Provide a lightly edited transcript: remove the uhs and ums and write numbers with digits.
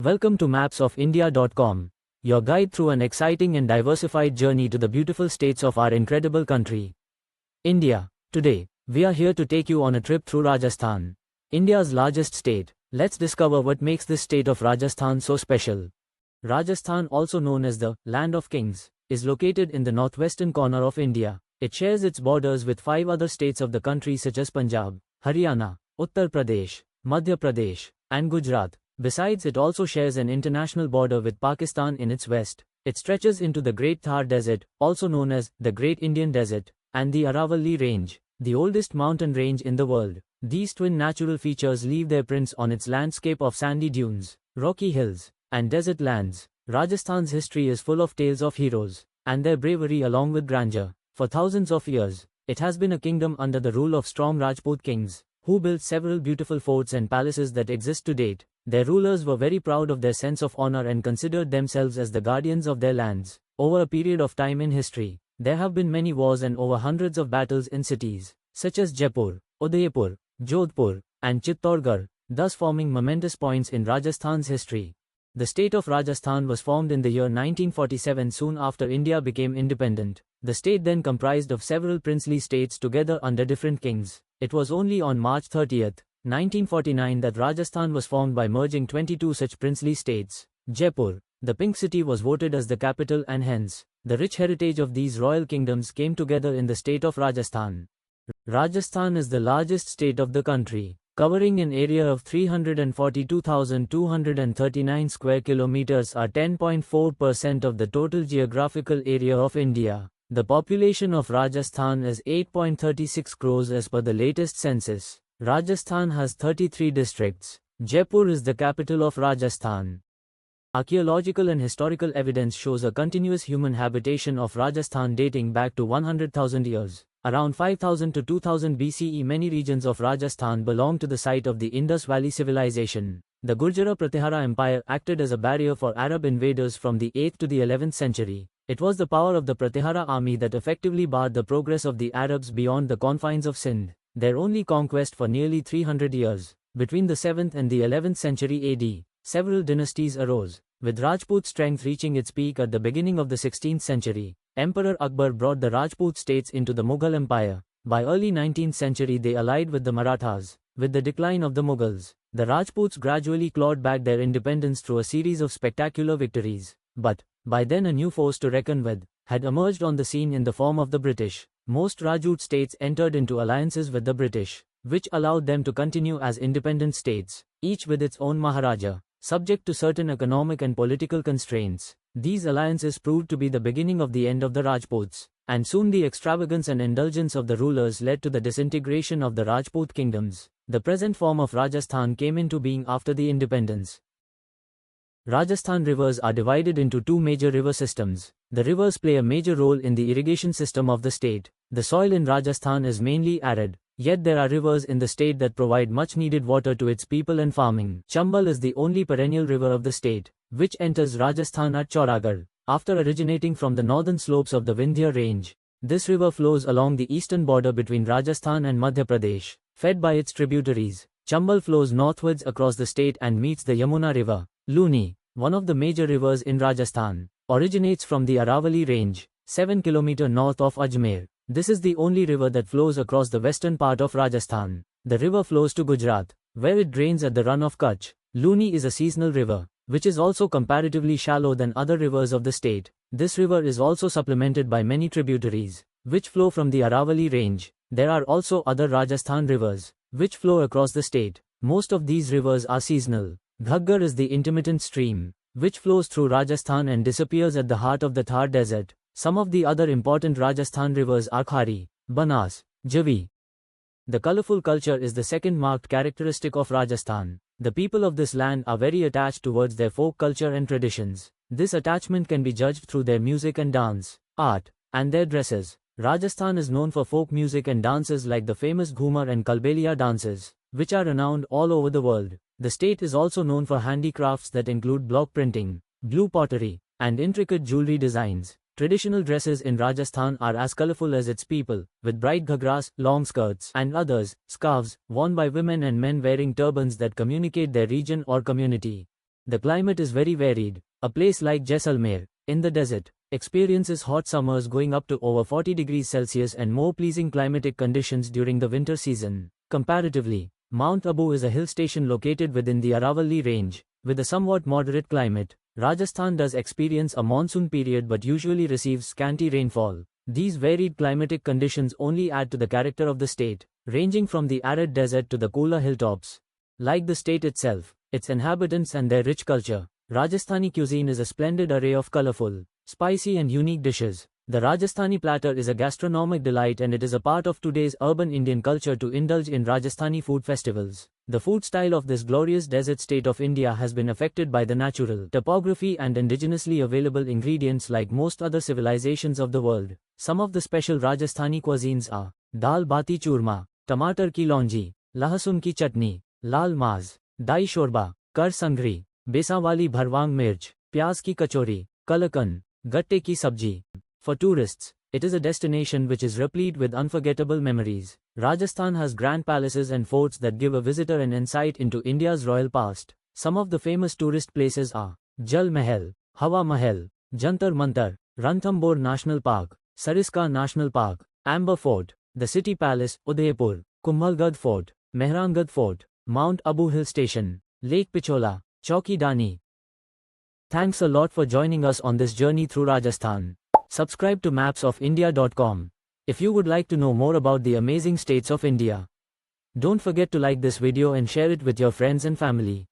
Welcome to mapsofindia.com, your guide through an exciting and diversified journey to the beautiful states of our incredible country, India. Today, we are here to take you on a trip through Rajasthan, India's largest state. Let's discover what makes this state of Rajasthan so special. Rajasthan, also known as the Land of Kings, is located in the northwestern corner of India. It shares its borders with 5 other states of the country such as Punjab, Haryana, Uttar Pradesh, Madhya Pradesh, and Gujarat. Besides, it also shares an international border with Pakistan in its west. It stretches into the Great Thar Desert, also known as the Great Indian Desert, and the Aravalli Range, the oldest mountain range in the world. These twin natural features leave their prints on its landscape of sandy dunes, rocky hills, and desert lands. Rajasthan's history is full of tales of heroes and their bravery along with grandeur. For thousands of years, it has been a kingdom under the rule of strong Rajput kings, who built several beautiful forts and palaces that exist to date. Their rulers were very proud of their sense of honor and considered themselves as the guardians of their lands. Over a period of time in history, there have been many wars and over hundreds of battles in cities, such as Jaipur, Udaipur, Jodhpur, and Chittorgarh, thus forming momentous points in Rajasthan's history. The state of Rajasthan was formed in the year 1947, soon after India became independent. The state then comprised of several princely states together under different kings. It was only on March 30, 1949 that Rajasthan was formed by merging 22 such princely states. Jaipur, the Pink City, was voted as the capital, and hence, the rich heritage of these royal kingdoms came together in the state of Rajasthan. Rajasthan is the largest state of the country, covering an area of 342,239 square kilometers, or 10.4% of the total geographical area of India. The population of Rajasthan is 8.36 crores as per the latest census. Rajasthan has 33 districts. Jaipur is the capital of Rajasthan. Archaeological and historical evidence shows a continuous human habitation of Rajasthan dating back to 100,000 years. Around 5000 to 2000 BCE, many regions of Rajasthan belong to the site of the Indus Valley civilization. The Gurjara-Pratihara Empire acted as a barrier for Arab invaders from the 8th to the 11th century. It was the power of the Pratihara army that effectively barred the progress of the Arabs beyond the confines of Sindh, their only conquest for nearly 300 years. Between the 7th and the 11th century AD, several dynasties arose, with Rajput strength reaching its peak at the beginning of the 16th century. Emperor Akbar brought the Rajput states into the Mughal Empire. By early 19th century they allied with the Marathas. With the decline of the Mughals, the Rajputs gradually clawed back their independence through a series of spectacular victories. But, by then a new force to reckon with had emerged on the scene in the form of the British. Most Rajput states entered into alliances with the British, which allowed them to continue as independent states, each with its own Maharaja, subject to certain economic and political constraints. These alliances proved to be the beginning of the end of the Rajputs, and soon the extravagance and indulgence of the rulers led to the disintegration of the Rajput kingdoms. The present form of Rajasthan came into being after the independence. Rajasthan rivers are divided into 2 major river systems. The rivers play a major role in the irrigation system of the state. The soil in Rajasthan is mainly arid, yet there are rivers in the state that provide much needed water to its people and farming. Chambal is the only perennial river of the state, which enters Rajasthan at Chauragarh, after originating from the northern slopes of the Vindhya range. This river flows along the eastern border between Rajasthan and Madhya Pradesh. Fed by its tributaries, Chambal flows northwards across the state and meets the Yamuna River. Luni, one of the major rivers in Rajasthan, originates from the Aravalli Range, 7 km north of Ajmer. This is the only river that flows across the western part of Rajasthan. The river flows to Gujarat, where it drains at the run of Kutch. Luni is a seasonal river, which is also comparatively shallow than other rivers of the state. This river is also supplemented by many tributaries, which flow from the Aravalli Range. There are also other Rajasthan rivers, which flow across the state. Most of these rivers are seasonal. Ghaggar is the intermittent stream, which flows through Rajasthan and disappears at the heart of the Thar Desert. Some of the other important Rajasthan rivers are Khari, Banas, Javi. The colorful culture is the second marked characteristic of Rajasthan. The people of this land are very attached towards their folk culture and traditions. This attachment can be judged through their music and dance, art, and their dresses. Rajasthan is known for folk music and dances like the famous Ghumar and Kalbelia dances, which are renowned all over the world. The state is also known for handicrafts that include block printing, blue pottery, and intricate jewelry designs. Traditional dresses in Rajasthan are as colorful as its people, with bright ghagras, long skirts, and others, scarves, worn by women and men wearing turbans that communicate their region or community. The climate is very varied. A place like Jaisalmer, in the desert, experiences hot summers going up to over 40 degrees Celsius and more pleasing climatic conditions during the winter season. Comparatively, Mount Abu is a hill station located within the Aravalli range. With a somewhat moderate climate, Rajasthan does experience a monsoon period but usually receives scanty rainfall. These varied climatic conditions only add to the character of the state, ranging from the arid desert to the cooler hilltops. Like the state itself, its inhabitants and their rich culture, Rajasthani cuisine is a splendid array of colorful, spicy and unique dishes. The Rajasthani platter is a gastronomic delight and it is a part of today's urban Indian culture to indulge in Rajasthani food festivals. The food style of this glorious desert state of India has been affected by the natural topography and indigenously available ingredients like most other civilizations of the world. Some of the special Rajasthani cuisines are dal bati churma, टमाटर की लौंजी, लहसुन की चटनी, लाल माज, दाई शोरबा, कर संघरी, बेसन वाली भरवांग मिर्च, प्याज की कचौरी, कलकन, गट्टे की सब्जी. For tourists, it is a destination which is replete with unforgettable memories. Rajasthan has grand palaces and forts that give a visitor an insight into India's royal past. Some of the famous tourist places are Jal Mahal, Hawa Mahal, Jantar Mantar, Ranthambore National Park, Sariska National Park, Amber Fort, the City Palace, Udaipur, Kumbhalgarh Fort, Mehrangarh Fort, Mount Abu Hill Station, Lake Pichola, Chowki Dani. Thanks a lot for joining us on this journey through Rajasthan. Subscribe to mapsofindia.com if you would like to know more about the amazing states of India. Don't forget to like this video and share it with your friends and family.